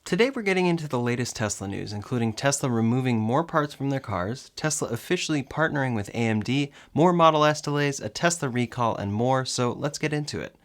Today we're getting into the latest Tesla news, including Tesla removing more parts from their cars, Tesla officially partnering with AMD, more Model S delays, a Tesla recall, and more, so let's get into it.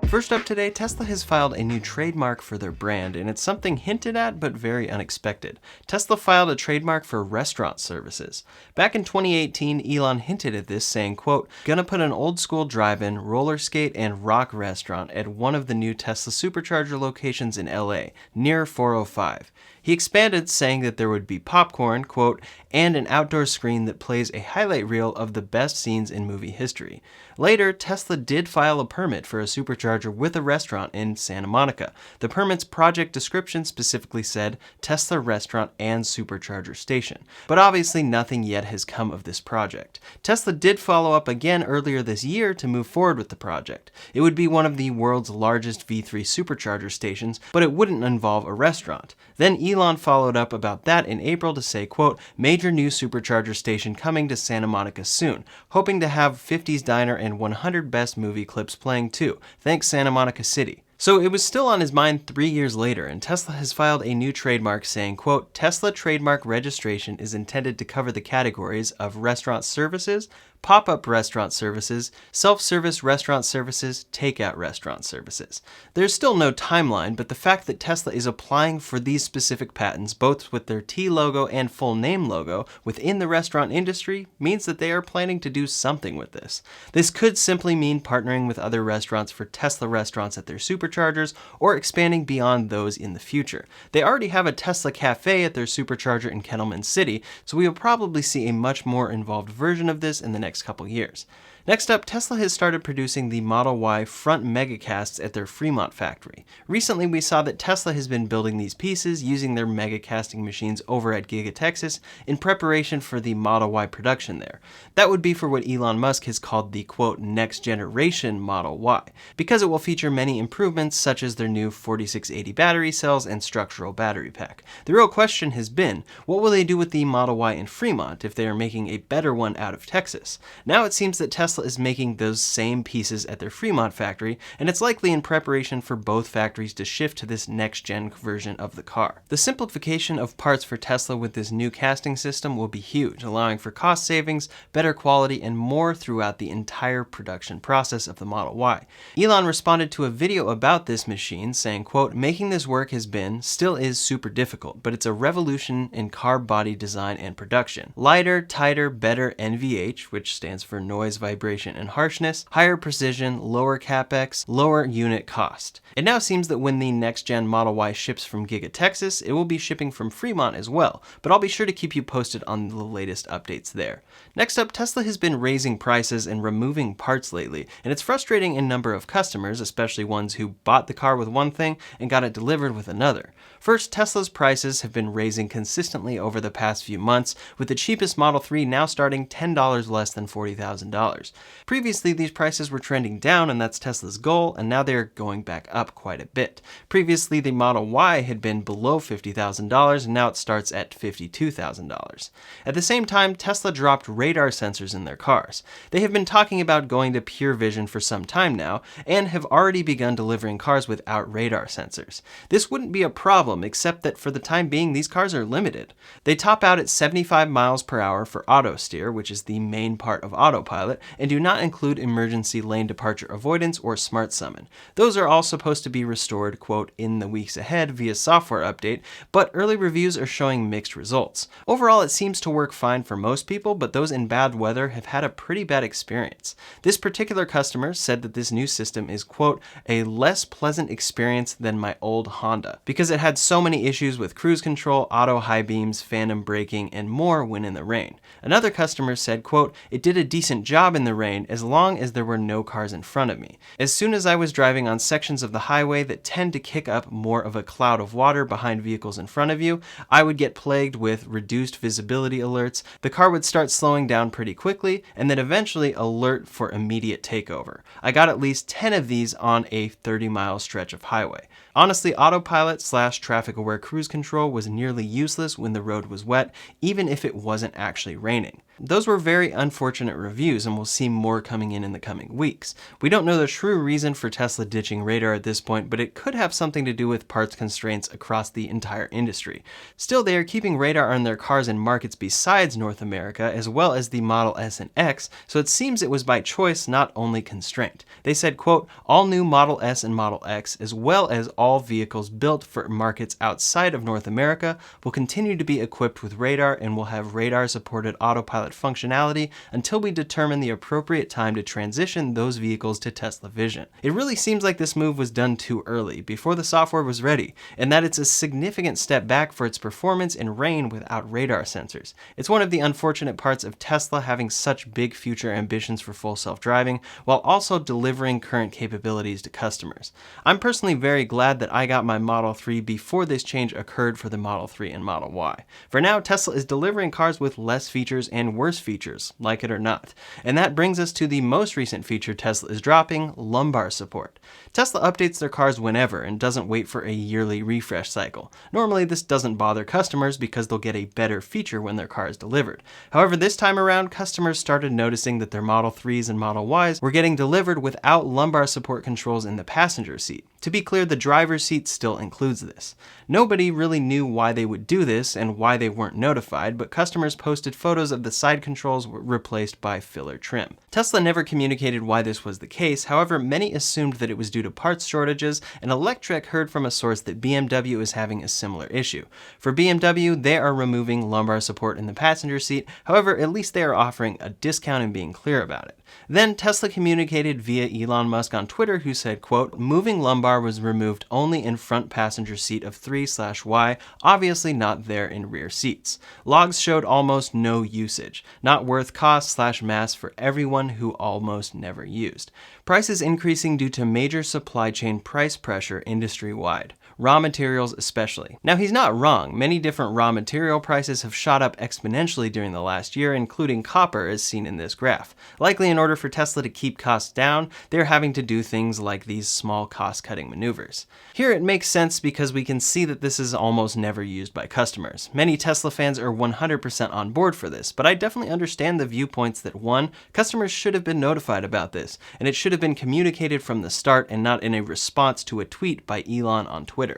First up today, Tesla has filed a new trademark for their brand, and it's something hinted at but very unexpected. Tesla filed a trademark for restaurant services. Back in 2018, Elon hinted at this, saying, quote, "Gonna put an old school drive-in, roller skate, and rock restaurant at one of the new Tesla supercharger locations in LA, near 405. He expanded, saying that there would be popcorn, quote, and an outdoor screen that plays a highlight reel of the best scenes in movie history. Later, Tesla did file a permit for a supercharger with a restaurant in Santa Monica. The permit's project description specifically said Tesla restaurant and supercharger station. But obviously nothing yet has come of this project. Tesla did follow up again earlier this year to move forward with the project. It would be one of the world's largest V3 supercharger stations, but it wouldn't involve a restaurant. Then Elon followed up about that in April to say, quote, "Major new supercharger station coming to Santa Monica soon. Hoping to have 50s Diner and 100 Best Movie clips playing too. Thanks Santa Monica City." So it was still on his mind 3 years later, and Tesla has filed a new trademark saying, quote, "Tesla trademark registration is intended to cover the categories of restaurant services, pop-up restaurant services, self-service restaurant services, takeout restaurant services." There's still no timeline, but the fact that Tesla is applying for these specific patents, both with their T logo and full name logo, within the restaurant industry, means that they are planning to do something with this. This could simply mean partnering with other restaurants for Tesla restaurants at their superchargers, or expanding beyond those in the future. They already have a Tesla cafe at their supercharger in Kettleman City, so we will probably see a much more involved version of this in the next couple years. Next up, Tesla has started producing the Model Y front Megacasts at their Fremont factory. Recently, we saw that Tesla has been building these pieces using their megacasting machines over at Giga Texas in preparation for the Model Y production there. That would be for what Elon Musk has called the, quote, "next generation Model Y," because it will feature many improvements such as their new 4680 battery cells and structural battery pack. The real question has been, what will they do with the Model Y in Fremont if they are making a better one out of Texas? Now it seems that Tesla is making those same pieces at their Fremont factory, and it's likely in preparation for both factories to shift to this next-gen version of the car. The simplification of parts for Tesla with this new casting system will be huge, allowing for cost savings, better quality, and more throughout the entire production process of the Model Y. Elon responded to a video about this machine saying, quote, "Making this work has been, still is super difficult, but it's a revolution in car body design and production. Lighter, tighter, better NVH, which stands for noise, vibration, and harshness, higher precision, lower capex, lower unit cost." It now seems that when the next-gen Model Y ships from Giga Texas, it will be shipping from Fremont as well, but I'll be sure to keep you posted on the latest updates there. Next up, Tesla has been raising prices and removing parts lately, and it's frustrating a number of customers, especially ones who bought the car with one thing and got it delivered with another. First, Tesla's prices have been raising consistently over the past few months, with the cheapest Model 3 now starting $10 less than $40,000. Previously, these prices were trending down, and that's Tesla's goal, and now they're going back up quite a bit. Previously, the Model Y had been below $50,000, and now it starts at $52,000. At the same time, Tesla dropped radar sensors in their cars. They have been talking about going to pure vision for some time now, and have already begun delivering cars without radar sensors. This wouldn't be a problem, except that for the time being, these cars are limited. They top out at 75 miles per hour for auto steer, which is the main part of Autopilot, and do not include emergency lane departure avoidance or smart summon. Those are all supposed to be restored, quote, "in the weeks ahead" via software update, but early reviews are showing mixed results. Overall, it seems to work fine for most people, but those in bad weather have had a pretty bad experience. This particular customer said that this new system is, quote, "a less pleasant experience than my old Honda," because it had so many issues with cruise control, auto high beams, phantom braking, and more when in the rain. Another customer said, quote, "It did a decent job in the rain as long as there were no cars in front of me. As soon as I was driving on sections of the highway that tend to kick up more of a cloud of water behind vehicles in front of you, I would get plagued with reduced visibility alerts. The car would start slowing down pretty quickly, and then eventually alert for immediate takeover. I got at least 10 of these on a 30-mile stretch of highway. Honestly, Autopilot/traffic-aware cruise control was nearly useless when the road was wet, even if it wasn't actually raining. Those were very unfortunate reviews, and we'll see more coming in the coming weeks. We don't know the true reason for Tesla ditching radar at this point, but it could have something to do with parts constraints across the entire industry. Still, they are keeping radar on their cars in markets besides North America, as well as the Model S and X, so it seems it was by choice, not only constraint. They said, quote, all new Model S and Model X, as well as all vehicles built for markets outside of North America, will continue to be equipped with radar and will have radar-supported autopilot functionality until we determine the appropriate time to transition those vehicles to Tesla Vision. It really seems like this move was done too early, before the software was ready, and that it's a significant step back for its performance in rain without radar sensors. It's one of the unfortunate parts of Tesla having such big future ambitions for full self-driving, while also delivering current capabilities to customers. I'm personally very glad that I got my Model 3 before this change occurred for the Model 3 and Model Y. For now, Tesla is delivering cars with less features and worse features, like it or not. And that brings us to the most recent feature Tesla is dropping, lumbar support. Tesla updates their cars whenever and doesn't wait for a yearly refresh cycle. Normally, this doesn't bother customers because they'll get a better feature when their car is delivered. However, this time around, customers started noticing that their Model 3s and Model Ys were getting delivered without lumbar support controls in the passenger seat. To be clear, the driver's seat still includes this. Nobody really knew why they would do this and why they weren't notified, but customers posted photos of the side controls replaced by filler trim. Tesla never communicated why this was the case, however, many assumed that it was due to parts shortages, and Electrek heard from a source that BMW is having a similar issue. For BMW, they are removing lumbar support in the passenger seat, however, at least they are offering a discount and being clear about it. Then Tesla communicated via Elon Musk on Twitter, who said, quote, moving lumbar was removed only in front passenger seat of 3/Y, obviously not there in rear seats. Logs showed almost no usage, not worth cost/mass for everyone who almost never used. Prices increasing due to major supply chain price pressure industry-wide. Raw materials especially. Now he's not wrong, many different raw material prices have shot up exponentially during the last year, including copper as seen in this graph. Likely in order for Tesla to keep costs down, they're having to do things like these small cost-cutting maneuvers. Here it makes sense because we can see that this is almost never used by customers. Many Tesla fans are 100% on board for this, but I definitely understand the viewpoints that 1, customers should have been notified about this, and it should have been communicated from the start and not in a response to a tweet by Elon on Twitter.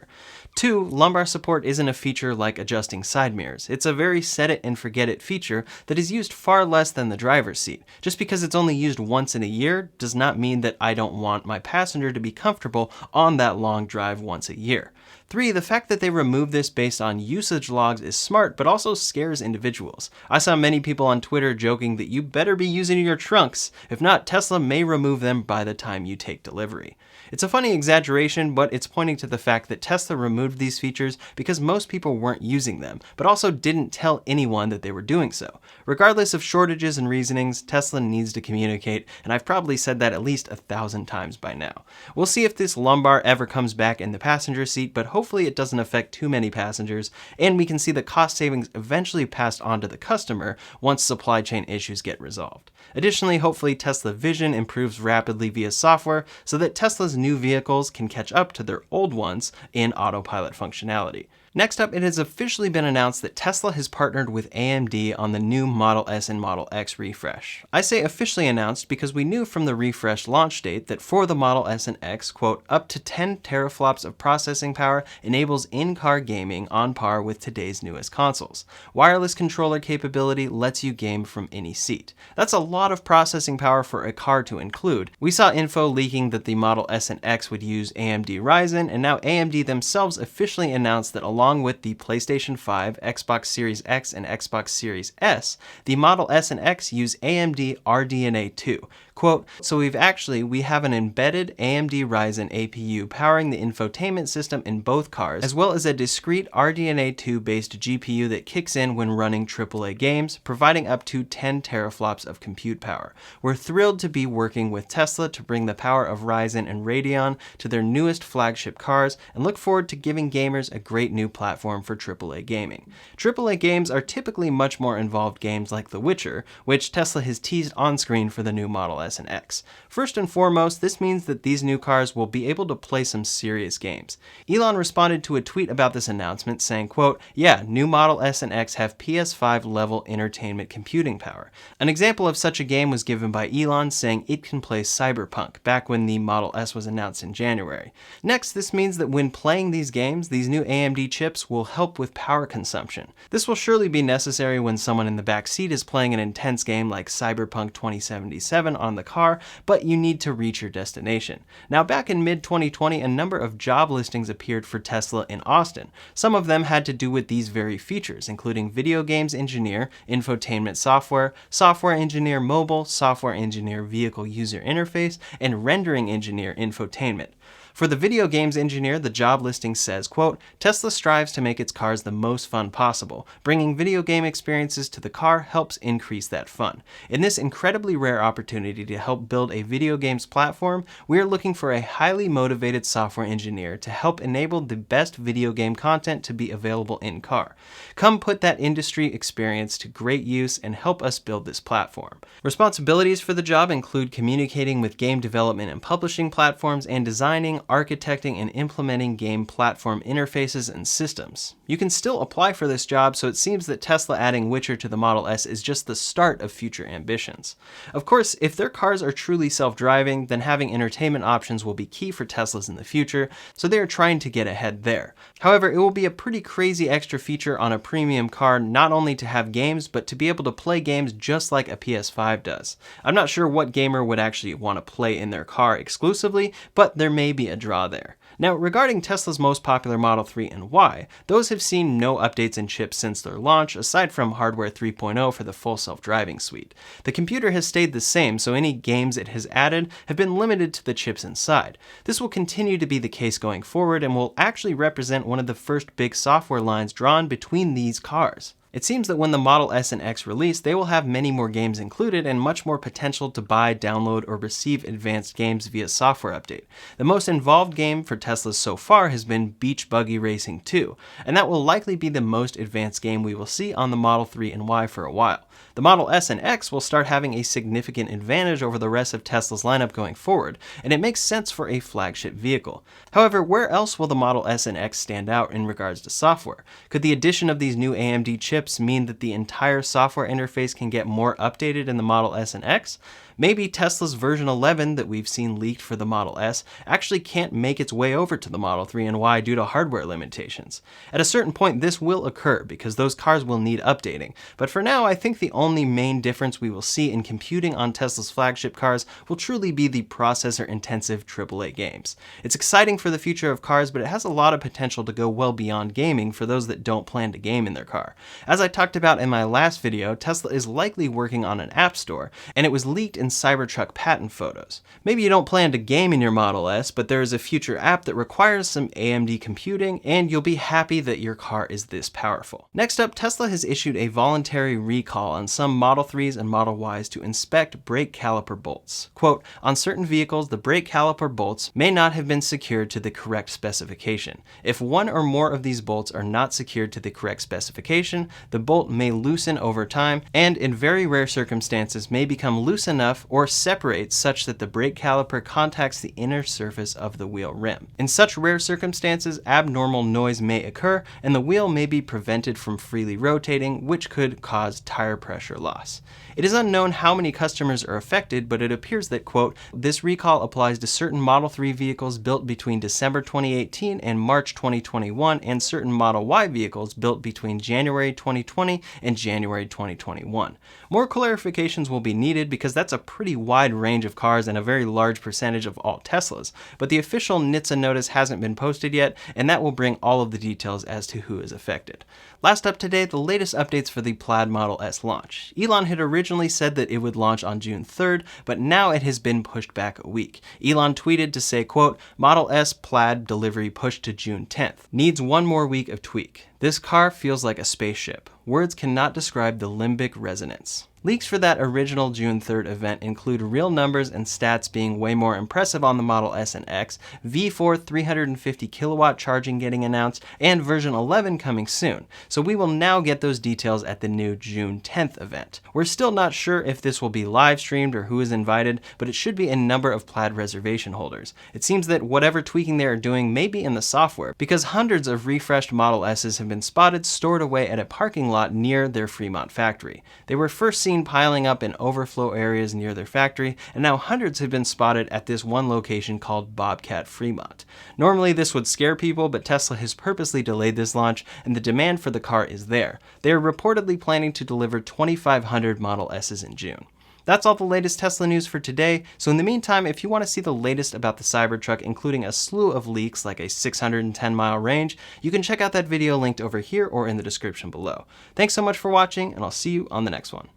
2, lumbar support isn't a feature like adjusting side mirrors. It's a very set it and forget it feature that is used far less than the driver's seat. Just because it's only used once in a year does not mean that I don't want my passenger to be comfortable on that long drive once a year. 3, the fact that they remove this based on usage logs is smart, but also scares individuals. I saw many people on Twitter joking that you better be using your trunks. If not, Tesla may remove them by the time you take delivery. It's a funny exaggeration, but it's pointing to the fact that Tesla removed these features because most people weren't using them, but also didn't tell anyone that they were doing so. Regardless of shortages and reasonings, Tesla needs to communicate, and I've probably said that at least 1,000 times by now. We'll see if this lumbar ever comes back in the passenger seat, but hopefully it doesn't affect too many passengers, and we can see the cost savings eventually passed on to the customer once supply chain issues get resolved. Additionally, hopefully Tesla Vision improves rapidly via software so that Tesla's new vehicles can catch up to their old ones in autopilot functionality. Next up, it has officially been announced that Tesla has partnered with AMD on the new Model S and Model X refresh. I say officially announced because we knew from the refresh launch date that for the Model S and X, quote, up to 10 teraflops of processing power enables in-car gaming on par with today's newest consoles. Wireless controller capability lets you game from any seat. That's a lot of processing power for a car to include. We saw info leaking that the Model S and X would use AMD Ryzen, and now AMD themselves officially announced that along with the PlayStation 5, Xbox Series X, and Xbox Series S, the Model S and X use AMD RDNA 2. Quote, so we have an embedded AMD Ryzen APU powering the infotainment system in both cars, as well as a discrete RDNA 2 based GPU that kicks in when running AAA games, providing up to 10 teraflops of compute power. We're thrilled to be working with Tesla to bring the power of Ryzen and Radeon to their newest flagship cars, and look forward to giving gamers a great new platform for AAA gaming. AAA games are typically much more involved games like The Witcher, which Tesla has teased on screen for the new Model S S and X. First and foremost, this means that these new cars will be able to play some serious games. Elon responded to a tweet about this announcement saying, quote, "Yeah, new Model S and X have PS5 level entertainment computing power." An example of such a game was given by Elon, saying it can play Cyberpunk, back when the Model S was announced in January. Next, this means that when playing these games, these new AMD chips will help with power consumption. This will surely be necessary when someone in the back seat is playing an intense game like Cyberpunk 2077 on the car, but you need to reach your destination. Now, back in mid-2020, a number of job listings appeared for Tesla in Austin. Some of them had to do with these very features, including video games engineer, infotainment software, software engineer mobile, software engineer vehicle user interface, and rendering engineer infotainment. For the video games engineer, the job listing says, quote, "Tesla strives to make its cars the most fun possible. Bringing video game experiences to the car helps increase that fun. In this incredibly rare opportunity to help build a video games platform, we are looking for a highly motivated software engineer to help enable the best video game content to be available in car. Come put that industry experience to great use and help us build this platform." Responsibilities for the job include communicating with game development and publishing platforms and designing, architecting, and implementing game platform interfaces and systems. You can still apply for this job, so it seems that Tesla adding Witcher to the Model S is just the start of future ambitions. Of course, if their cars are truly self-driving, then having entertainment options will be key for Teslas in the future, so they are trying to get ahead there. However, it will be a pretty crazy extra feature on a premium car not only to have games, but to be able to play games just like a PS5 does. I'm not sure what gamer would actually want to play in their car exclusively, but there may be a draw there. Now, regarding Tesla's most popular Model 3 and Y, those have seen no updates in chips since their launch, aside from hardware 3.0 for the full self-driving suite. The computer has stayed the same, so any games it has added have been limited to the chips inside. This will continue to be the case going forward and will actually represent one of the first big software lines drawn between these cars. It seems that when the Model S and X release, they will have many more games included and much more potential to buy, download, or receive advanced games via software update. The most involved game for Tesla so far has been Beach Buggy Racing 2, and that will likely be the most advanced game we will see on the Model 3 and Y for a while. The Model S and X will start having a significant advantage over the rest of Tesla's lineup going forward, and it makes sense for a flagship vehicle. However, where else will the Model S and X stand out in regards to software? Could the addition of these new AMD chips mean that the entire software interface can get more updated in the Model S and X? Maybe Tesla's version 11 that we've seen leaked for the Model S actually can't make its way over to the Model 3 and Y due to hardware limitations. At a certain point, this will occur because those cars will need updating, but for now, I think the only main difference we will see in computing on Tesla's flagship cars will truly be the processor-intensive AAA games. It's exciting for the future of cars, but it has a lot of potential to go well beyond gaming for those that don't plan to game in their car. As I talked about in my last video, Tesla is likely working on an app store, and it was leaked in Cybertruck patent photos. Maybe you don't plan to game in your Model S, but there is a future app that requires some AMD computing, and you'll be happy that your car is this powerful. Next up, Tesla has issued a voluntary recall on some Model 3s and Model Ys to inspect brake caliper bolts. Quote, "On certain vehicles, the brake caliper bolts may not have been secured to the correct specification. If one or more of these bolts are not secured to the correct specification, the bolt may loosen over time, and in very rare circumstances may become loose enough or separate such that the brake caliper contacts the inner surface of the wheel rim. In such rare circumstances, abnormal noise may occur, and the wheel may be prevented from freely rotating, which could cause tire pressure loss." It is unknown how many customers are affected, but it appears that, quote, "This recall applies to certain Model 3 vehicles built between December 2018 and March 2021, and certain Model Y vehicles built between January 2020 and January 2021. More clarifications will be needed because that's a pretty wide range of cars and a very large percentage of all Teslas, but the official NHTSA notice hasn't been posted yet, and that will bring all of the details as to who is affected. Last up today, the latest updates for the Plaid Model S launch. Elon had originally said that it would launch on June 3rd, but now it has been pushed back a week. Elon tweeted to say, quote, "Model S Plaid delivery pushed to June 10th. Needs one more week of tweak. This car feels like a spaceship. Words cannot describe the limbic resonance." Leaks for that original June 3rd event include real numbers and stats being way more impressive on the Model S and X, V4 350 kilowatt charging getting announced, and version 11 coming soon. So we will now get those details at the new June 10th event. We're still not sure if this will be live streamed or who is invited, but it should be a number of Plaid reservation holders. It seems that whatever tweaking they are doing may be in the software, because hundreds of refreshed Model S's have been spotted stored away at a parking lot near their Fremont factory. They were first seen piling up in overflow areas near their factory, and now hundreds have been spotted at this one location called Bobcat Fremont. Normally this would scare people, but Tesla has purposely delayed this launch, and the demand for the car is there. They are reportedly planning to deliver 2,500 Model S's in June. That's all the latest Tesla news for today, so in the meantime, if you want to see the latest about the Cybertruck, including a slew of leaks like a 610-mile range, you can check out that video linked over here or in the description below. Thanks so much for watching, and I'll see you on the next one.